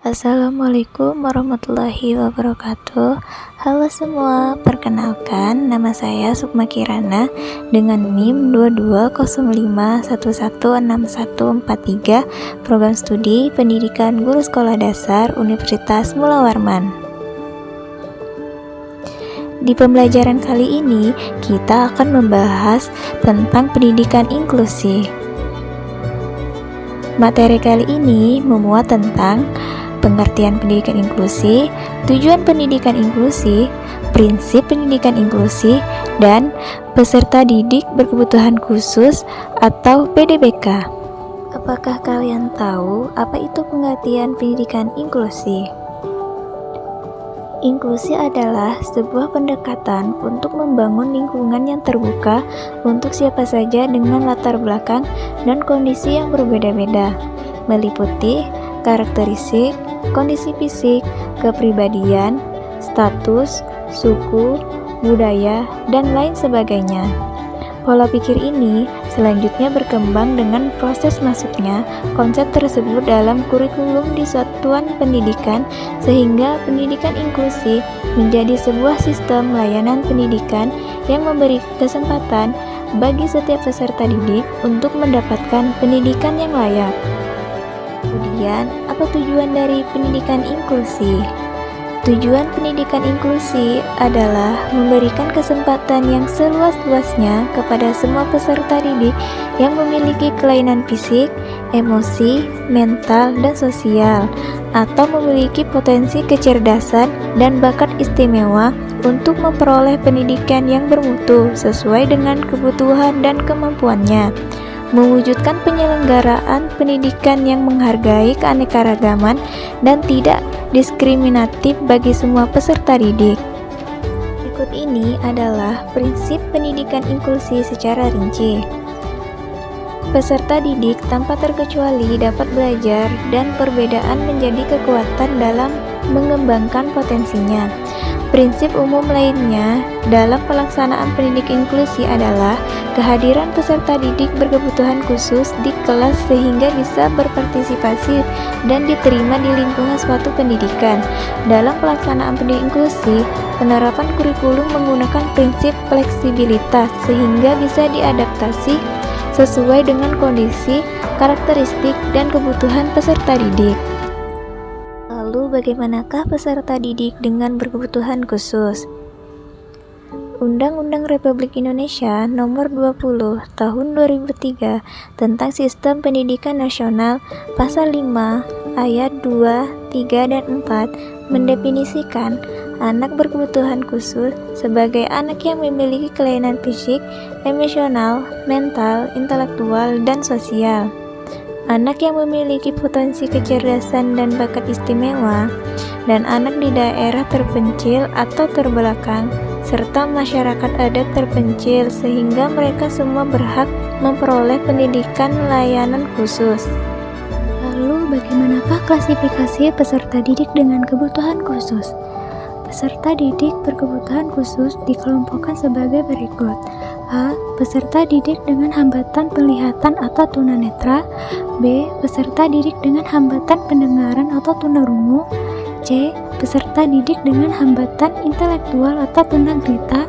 Assalamualaikum warahmatullahi wabarakatuh. Halo semua, perkenalkan nama saya Sukma Kirana dengan NIM 2205116143, Program Studi Pendidikan Guru Sekolah Dasar Universitas Mula Warman. Di pembelajaran kali ini, kita akan membahas tentang pendidikan inklusi. Materi kali ini memuat tentang pengertian pendidikan inklusi, tujuan pendidikan inklusi, prinsip pendidikan inklusi, dan peserta didik berkebutuhan khusus atau PDBK. Apakah kalian tahu apa itu pengertian pendidikan inklusi? Inklusi adalah sebuah pendekatan untuk membangun lingkungan yang terbuka untuk siapa saja dengan latar belakang dan kondisi yang berbeda-beda, meliputi karakteristik, kondisi fisik, kepribadian, status, suku, budaya, dan lain sebagainya. Pola pikir ini selanjutnya berkembang dengan proses masuknya konsep tersebut dalam kurikulum di satuan pendidikan, sehingga pendidikan inklusi menjadi sebuah sistem layanan pendidikan yang memberi kesempatan bagi setiap peserta didik untuk mendapatkan pendidikan yang layak. Kemudian, apa tujuan dari pendidikan inklusi? Tujuan pendidikan inklusi adalah memberikan kesempatan yang seluas-luasnya kepada semua peserta didik yang memiliki kelainan fisik, emosi, mental, dan sosial, atau memiliki potensi kecerdasan dan bakat istimewa untuk memperoleh pendidikan yang bermutu sesuai dengan kebutuhan dan kemampuannya. Mewujudkan penyelenggaraan pendidikan yang menghargai keanekaragaman dan tidak diskriminatif bagi semua peserta didik. Berikut ini adalah prinsip pendidikan inklusi secara rinci. Peserta didik tanpa terkecuali dapat belajar dan perbedaan menjadi kekuatan dalam mengembangkan potensinya. Prinsip umum lainnya dalam pelaksanaan pendidikan inklusi adalah kehadiran peserta didik berkebutuhan khusus di kelas sehingga bisa berpartisipasi dan diterima di lingkungan suatu pendidikan. Dalam pelaksanaan pendidikan inklusi, penerapan kurikulum menggunakan prinsip fleksibilitas sehingga bisa diadaptasi sesuai dengan kondisi, karakteristik, dan kebutuhan peserta didik. Lalu bagaimanakah peserta didik dengan berkebutuhan khusus? Undang-Undang Republik Indonesia Nomor 20 Tahun 2003 tentang Sistem Pendidikan Nasional Pasal 5 Ayat 2, 3, dan 4 mendefinisikan anak berkebutuhan khusus sebagai anak yang memiliki kelainan fisik, emosional, mental, intelektual, dan sosial. Anak yang memiliki potensi kecerdasan dan bakat istimewa, dan anak di daerah terpencil atau terbelakang, serta masyarakat adat terpencil, sehingga mereka semua berhak memperoleh pendidikan layanan khusus. Lalu, bagaimanakah klasifikasi peserta didik dengan kebutuhan khusus? Peserta didik berkebutuhan khusus dikelompokkan sebagai berikut. A. Peserta didik dengan hambatan penglihatan atau tunanetra. B. Peserta didik dengan hambatan pendengaran atau tunarungu. C. Peserta didik dengan hambatan intelektual atau tunagrita.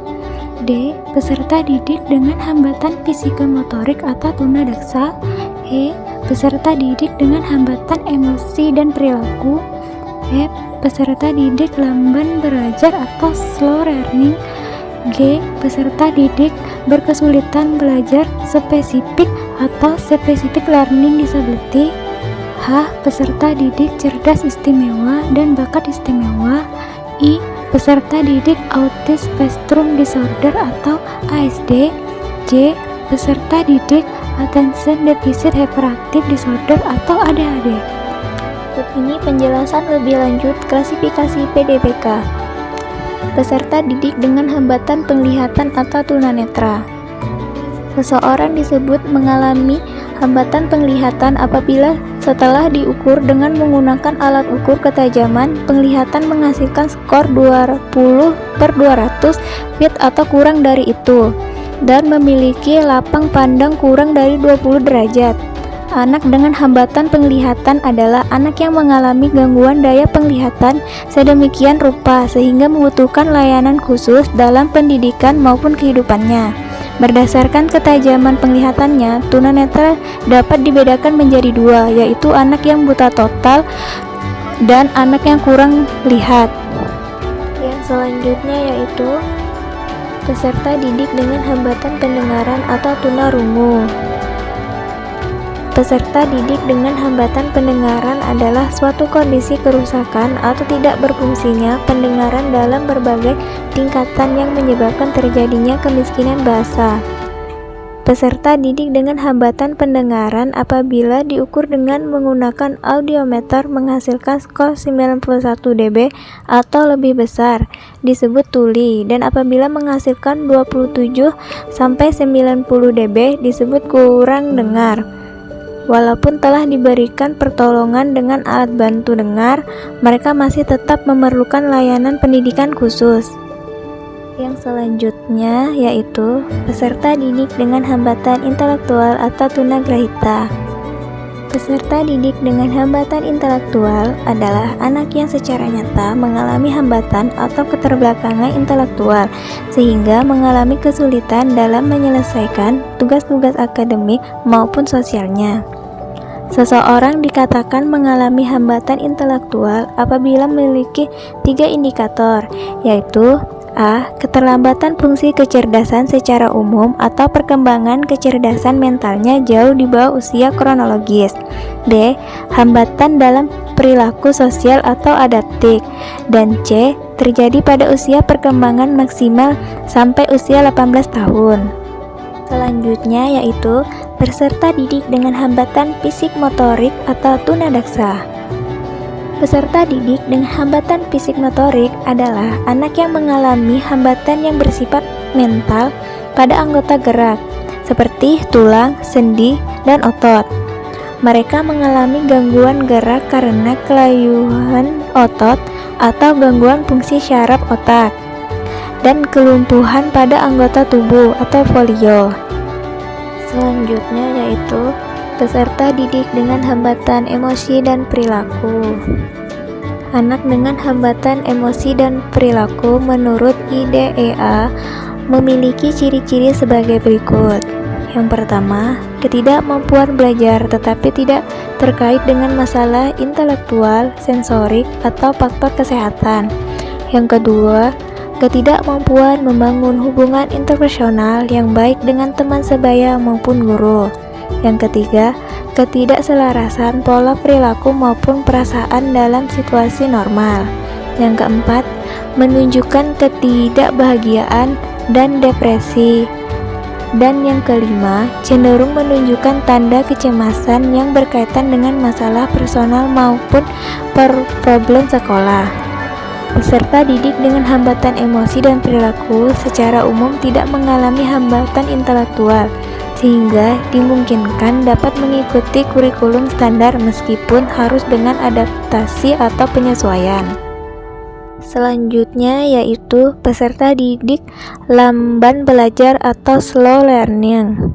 D. Peserta didik dengan hambatan fisikomotorik atau tunadaksa. E. Peserta didik dengan hambatan emosi dan perilaku. F. Peserta didik lamban belajar atau slow learning. G. Peserta didik berkesulitan belajar spesifik atau specific learning disability. H. Peserta didik cerdas istimewa dan bakat istimewa. I. Peserta didik autis spectrum disorder atau ASD. J. Peserta didik attention deficit hyperactive disorder atau ADHD. Berikut ini penjelasan lebih lanjut klasifikasi PDBK. Peserta didik dengan hambatan penglihatan atau tunanetra. Seseorang disebut mengalami hambatan penglihatan apabila setelah diukur dengan menggunakan alat ukur ketajaman penglihatan menghasilkan skor 20/200 fit atau kurang dari itu, dan memiliki lapang pandang kurang dari 20 derajat. Anak dengan hambatan penglihatan adalah anak yang mengalami gangguan daya penglihatan sedemikian rupa sehingga membutuhkan layanan khusus dalam pendidikan maupun kehidupannya. Berdasarkan ketajaman penglihatannya, tunanetra dapat dibedakan menjadi dua, yaitu anak yang buta total dan anak yang kurang lihat. Yang selanjutnya yaitu peserta didik dengan hambatan pendengaran atau tunarungu. Peserta didik dengan hambatan pendengaran adalah suatu kondisi kerusakan atau tidak berfungsinya pendengaran dalam berbagai tingkatan yang menyebabkan terjadinya kemiskinan bahasa. Peserta didik dengan hambatan pendengaran apabila diukur dengan menggunakan audiometer menghasilkan skor 91 dB atau lebih besar disebut tuli, dan apabila menghasilkan 27 sampai 90 dB disebut kurang dengar. Walaupun telah diberikan pertolongan dengan alat bantu dengar, mereka masih tetap memerlukan layanan pendidikan khusus. Yang selanjutnya yaitu peserta didik dengan hambatan intelektual atau tunagrahita. Peserta didik dengan hambatan intelektual adalah anak yang secara nyata mengalami hambatan atau keterbelakangan intelektual sehingga mengalami kesulitan dalam menyelesaikan tugas-tugas akademik maupun sosialnya. Seseorang dikatakan mengalami hambatan intelektual apabila memiliki 3 indikator, yaitu A. Keterlambatan fungsi kecerdasan secara umum atau perkembangan kecerdasan mentalnya jauh di bawah usia kronologis. B. Hambatan dalam perilaku sosial atau adaptif. Dan C. Terjadi pada usia perkembangan maksimal sampai usia 18 tahun. Selanjutnya yaitu peserta didik dengan hambatan fisik motorik atau tunadaksa. Peserta didik dengan hambatan fisik motorik adalah anak yang mengalami hambatan yang bersifat mental pada anggota gerak, seperti tulang, sendi, dan otot. Mereka mengalami gangguan gerak karena kelayuan otot atau gangguan fungsi syaraf otak, dan kelumpuhan pada anggota tubuh atau polio. Selanjutnya yaitu peserta didik dengan hambatan emosi dan perilaku. Anak dengan hambatan emosi dan perilaku menurut IDEA memiliki ciri-ciri sebagai berikut. Yang pertama, ketidakmampuan belajar tetapi tidak terkait dengan masalah intelektual, sensorik, atau faktor kesehatan. Yang kedua, ketidakmampuan membangun hubungan interpersonal yang baik dengan teman sebaya maupun guru. Yang ketiga, ketidakselarasan pola perilaku maupun perasaan dalam situasi normal. Yang keempat, menunjukkan ketidakbahagiaan dan depresi. Dan yang kelima, cenderung menunjukkan tanda kecemasan yang berkaitan dengan masalah personal maupun problem sekolah. Peserta didik dengan hambatan emosi dan perilaku secara umum tidak mengalami hambatan intelektual, sehingga dimungkinkan dapat mengikuti kurikulum standar meskipun harus dengan adaptasi atau penyesuaian. Selanjutnya yaitu peserta didik lamban belajar atau slow learning.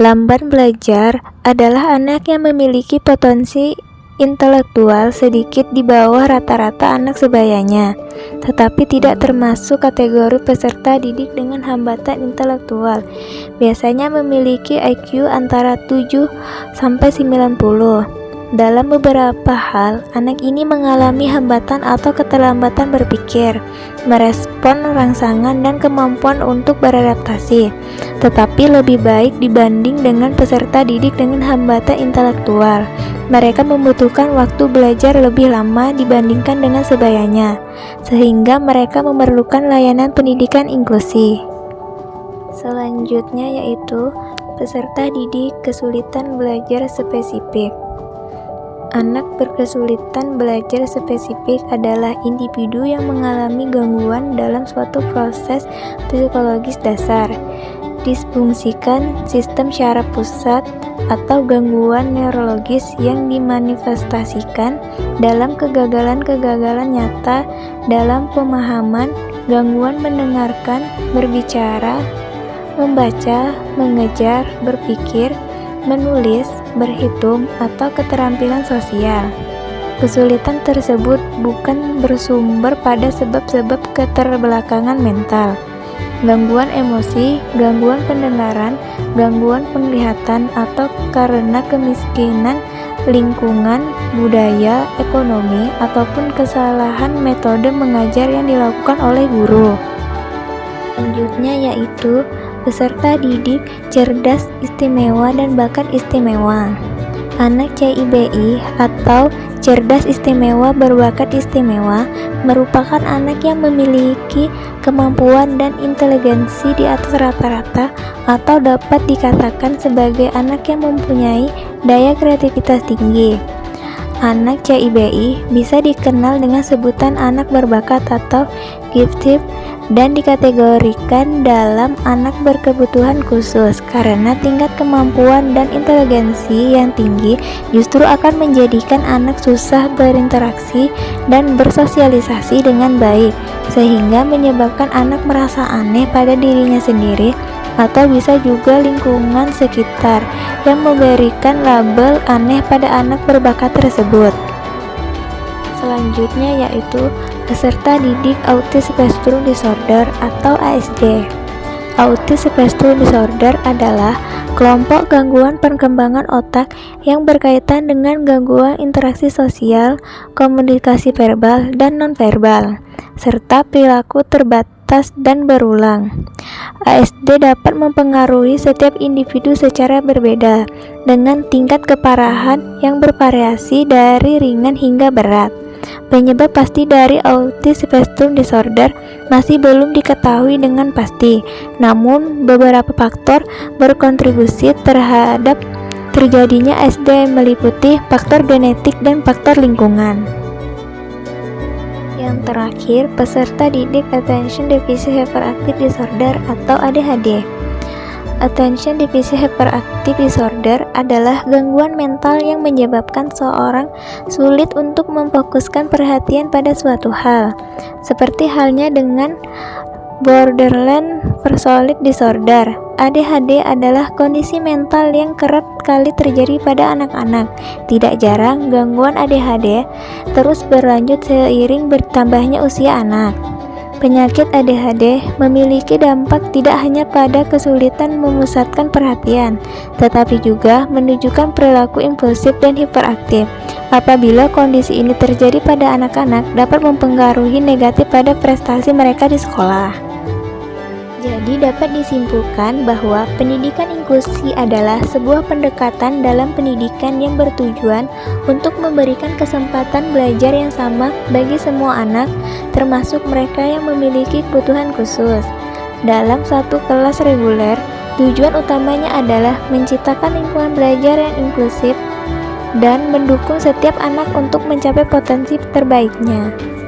Lamban belajar adalah anak yang memiliki potensi intelektual sedikit di bawah rata-rata anak sebayanya, tetapi tidak termasuk kategori peserta didik dengan hambatan intelektual. Biasanya memiliki IQ antara 7 sampai 90. Dalam beberapa hal, anak ini mengalami hambatan atau keterlambatan berpikir, merespon rangsangan dan kemampuan untuk beradaptasi, tetapi lebih baik dibanding dengan peserta didik dengan hambatan intelektual. Mereka membutuhkan waktu belajar lebih lama dibandingkan dengan sebayanya, sehingga mereka memerlukan layanan pendidikan inklusi. Selanjutnya yaitu peserta didik kesulitan belajar spesifik. Anak berkesulitan belajar spesifik adalah individu yang mengalami gangguan dalam suatu proses psikologis dasar, disfungsikan sistem syaraf pusat, atau gangguan neurologis yang dimanifestasikan dalam kegagalan-kegagalan nyata dalam pemahaman, gangguan mendengarkan, berbicara, membaca, mengejar, berpikir, menulis, berhitung, atau keterampilan sosial. Kesulitan tersebut bukan bersumber pada sebab-sebab keterbelakangan mental, gangguan emosi, gangguan pendengaran, gangguan penglihatan, atau karena kemiskinan lingkungan, budaya, ekonomi, ataupun kesalahan metode mengajar yang dilakukan oleh guru. Selanjutnya yaitu peserta didik cerdas istimewa dan bakat istimewa. Anak CIBI atau cerdas istimewa berbakat istimewa merupakan anak yang memiliki kemampuan dan inteligensi di atas rata-rata atau dapat dikatakan sebagai anak yang mempunyai daya kreativitas tinggi. Anak CIBI bisa dikenal dengan sebutan anak berbakat atau gifted dan dikategorikan dalam anak berkebutuhan khusus karena tingkat kemampuan dan inteligensi yang tinggi justru akan menjadikan anak susah berinteraksi dan bersosialisasi dengan baik, sehingga menyebabkan anak merasa aneh pada dirinya sendiri atau bisa juga lingkungan sekitar yang memberikan label aneh pada anak berbakat tersebut. Selanjutnya yaitu peserta didik Autism Spectrum Disorder atau ASD. Autism Spectrum Disorder adalah kelompok gangguan perkembangan otak yang berkaitan dengan gangguan interaksi sosial, komunikasi verbal dan nonverbal, serta perilaku terbatas dan berulang. ASD dapat mempengaruhi setiap individu secara berbeda, dengan tingkat keparahan yang bervariasi dari ringan hingga berat. Penyebab pasti dari Autism Spectrum Disorder masih belum diketahui dengan pasti, namun beberapa faktor berkontribusi terhadap terjadinya ASD meliputi faktor genetik dan faktor lingkungan. Yang terakhir, peserta didik Attention Deficit Hyperactive Disorder atau ADHD. Attention Deficit Hyperactive Disorder adalah gangguan mental yang menyebabkan seorang sulit untuk memfokuskan perhatian pada suatu hal, seperti halnya dengan Borderline Personality Disorder. ADHD adalah kondisi mental yang kerap kali terjadi pada anak-anak. Tidak jarang, gangguan ADHD terus berlanjut seiring bertambahnya usia anak. Penyakit ADHD memiliki dampak tidak hanya pada kesulitan memusatkan perhatian, tetapi juga menunjukkan perilaku impulsif dan hiperaktif. Apabila kondisi ini terjadi pada anak-anak, dapat mempengaruhi negatif pada prestasi mereka di sekolah. Jadi dapat disimpulkan bahwa pendidikan inklusi adalah sebuah pendekatan dalam pendidikan yang bertujuan untuk memberikan kesempatan belajar yang sama bagi semua anak, termasuk mereka yang memiliki kebutuhan khusus. Dalam satu kelas reguler, tujuan utamanya adalah menciptakan lingkungan belajar yang inklusif dan mendukung setiap anak untuk mencapai potensi terbaiknya.